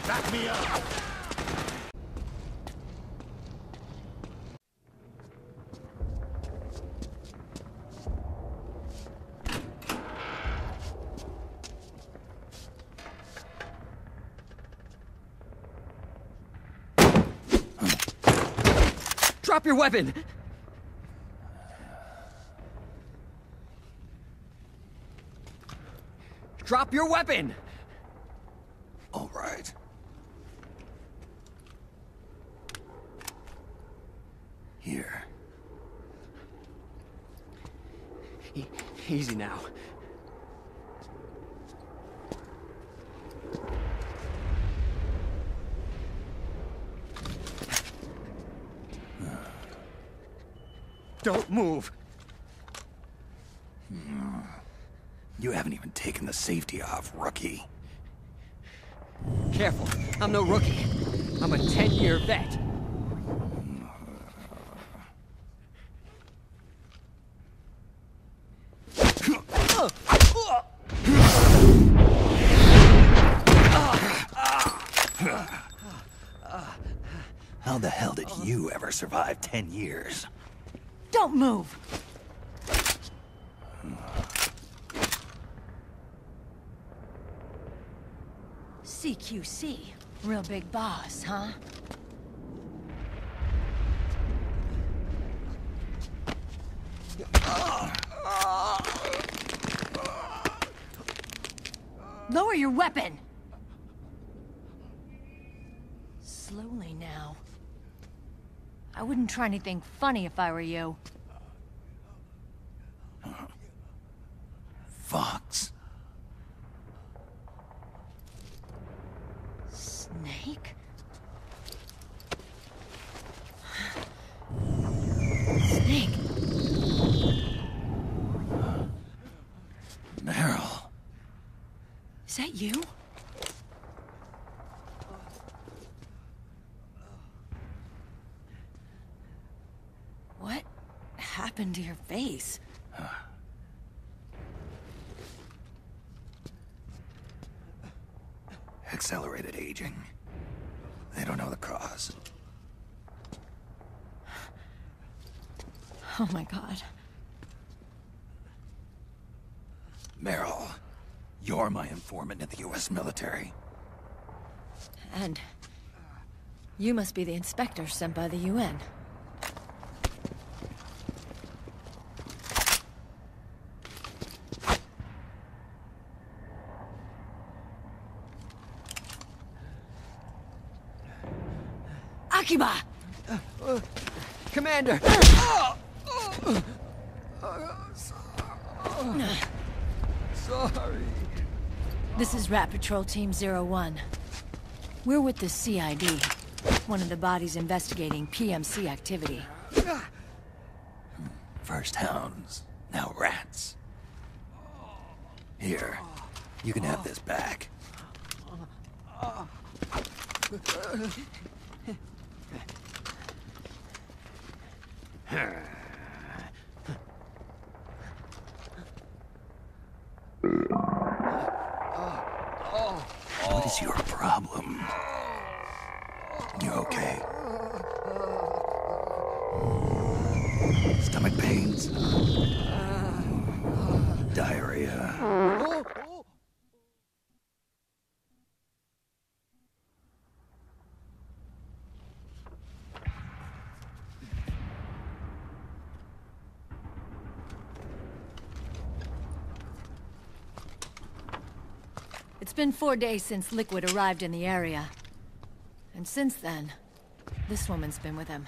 Back me up! Drop your weapon! Drop your weapon! All right. Here. Easy now. Don't move! You haven't even taken the safety off, rookie. Careful, I'm no rookie. I'm a 10-year vet. How the hell did you ever survive 10 years? Don't move! CQC. Real big boss, huh? Lower your weapon! Slowly now. I wouldn't try anything funny if I were you. Fox. Snake? Snake? Meryl. Is that you? What happened to your face? Accelerated aging. They don't know the cause. Oh my god. Meryl, you're my informant in the U.S. military. And you must be the inspector sent by the UN. Akiba! Commander! Sorry. This is Rat Patrol Team 01. We're with the CID, one of the bodies investigating PMC activity. First hounds, now rats. Here, you can have this back. What is your problem? You okay? Stomach pains? Diarrhea? It's been 4 days since Liquid arrived in the area. And since then, this woman's been with him.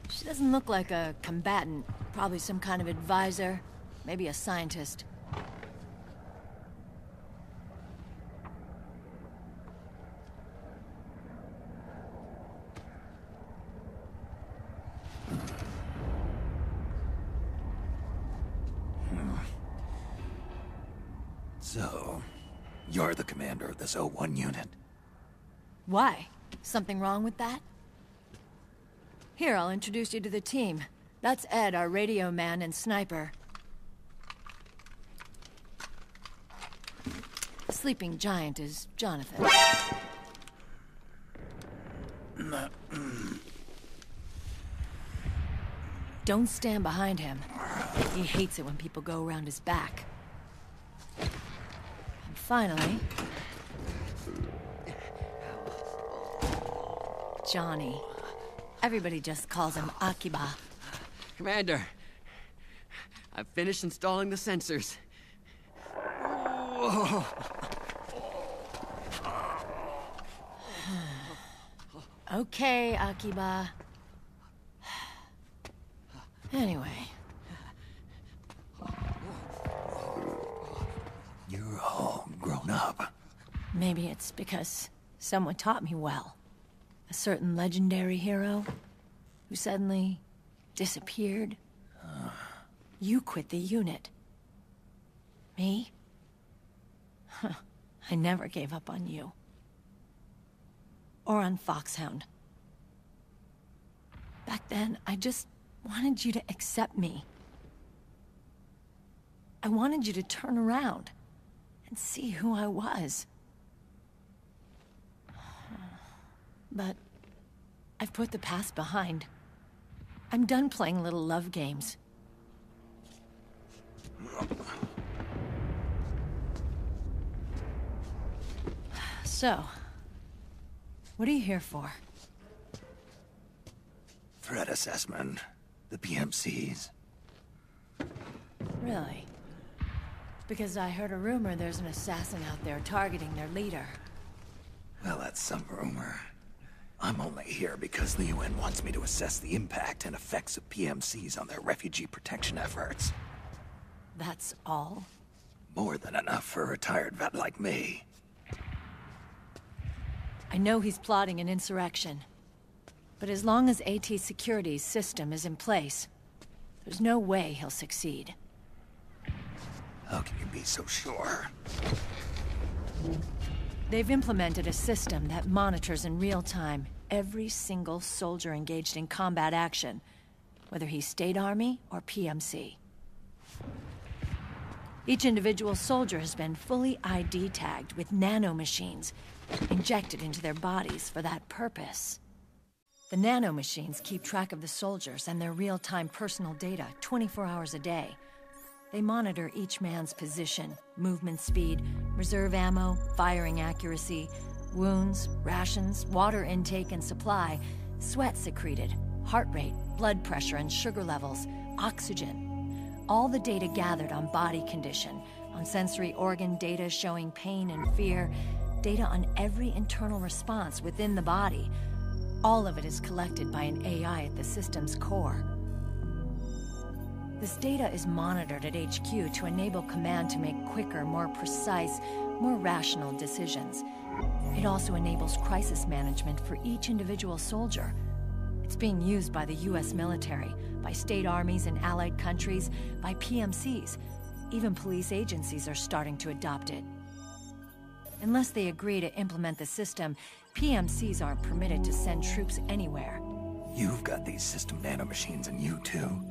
She doesn't look like a combatant. Probably some kind of advisor. Maybe a scientist. So, you're the commander of this O1 unit? Why? Something wrong with that? Here, I'll introduce you to the team. That's Ed, our radio man and sniper. sleeping giant is Jonathan. Don't stand behind him. He hates it when people go around his back. And finally... Johnny. Everybody just calls him Akiba. Commander, I've finished installing the sensors. Whoa. Okay, Akiba. Anyway. You're all grown up. Maybe it's because someone taught me well. A certain legendary hero who suddenly disappeared. You quit the unit. Me? I never gave up on you. Or on Foxhound. Back then, I just wanted you to accept me. I wanted you to turn around and see who I was. But I've put the past behind. I'm done playing little love games. So, what are you here for? Threat assessment. The PMCs. Really? Because I heard a rumor there's an assassin out there targeting their leader. Well, that's some rumor. I'm only here because the UN wants me to assess the impact and effects of PMCs on their refugee protection efforts. That's all? More than enough for a retired vet like me. I know he's plotting an insurrection. But as long as AT Security's system is in place, there's no way he'll succeed. How can you be so sure? They've implemented a system that monitors in real time every single soldier engaged in combat action, whether he's State Army or PMC. Each individual soldier has been fully ID tagged with nanomachines injected into their bodies for that purpose. The nanomachines keep track of the soldiers and their real-time personal data 24 hours a day. They monitor each man's position, movement speed, reserve ammo, firing accuracy, wounds, rations, water intake and supply, sweat secreted, heart rate, blood pressure and sugar levels, oxygen. All the data gathered on body condition, on sensory organ data showing pain and fear, data on every internal response within the body. All of it is collected by an AI at the system's core. This data is monitored at HQ to enable command to make quicker, more precise, more rational decisions. It also enables crisis management for each individual soldier. It's being used by the US military, by state armies in allied countries, by PMCs. Even police agencies are starting to adopt it. Unless they agree to implement the system, PMCs aren't permitted to send troops anywhere. You've got these system nanomachines in you too.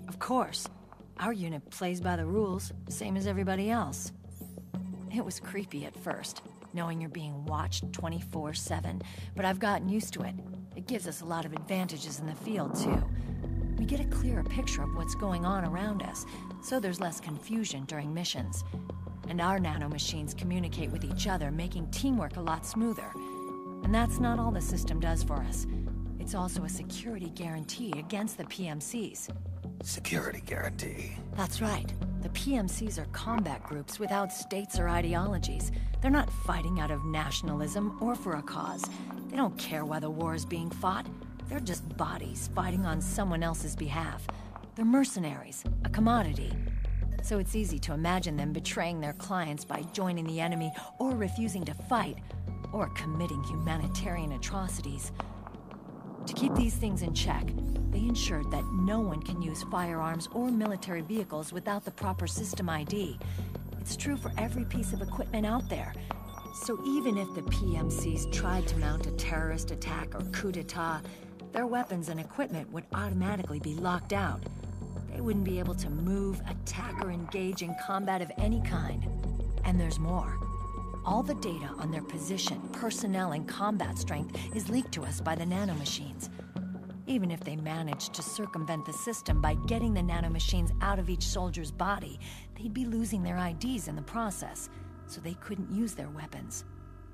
Of course. Our unit plays by the rules, same as everybody else. It was creepy at first, knowing you're being watched 24/7, but I've gotten used to it. It gives us a lot of advantages in the field, too. We get a clearer picture of what's going on around us, so there's less confusion during missions. And our nanomachines communicate with each other, making teamwork a lot smoother. And that's not all the system does for us. It's also a security guarantee against the PMCs. Security guarantee. That's right. The PMCs are combat groups without states or ideologies. They're not fighting out of nationalism or for a cause. They don't care why the war is being fought. They're just bodies fighting on someone else's behalf. They're mercenaries, a commodity. So it's easy to imagine them betraying their clients by joining the enemy or refusing to fight, or committing humanitarian atrocities. To keep these things in check, they ensured that no one can use firearms or military vehicles without the proper system ID. It's true for every piece of equipment out there. So even if the PMCs tried to mount a terrorist attack or coup d'etat, their weapons and equipment would automatically be locked out. They wouldn't be able to move, attack, or engage in combat of any kind. And there's more. All the data on their position, personnel, and combat strength is leaked to us by the nanomachines. Even if they managed to circumvent the system by getting the nanomachines out of each soldier's body, they'd be losing their IDs in the process, so they couldn't use their weapons.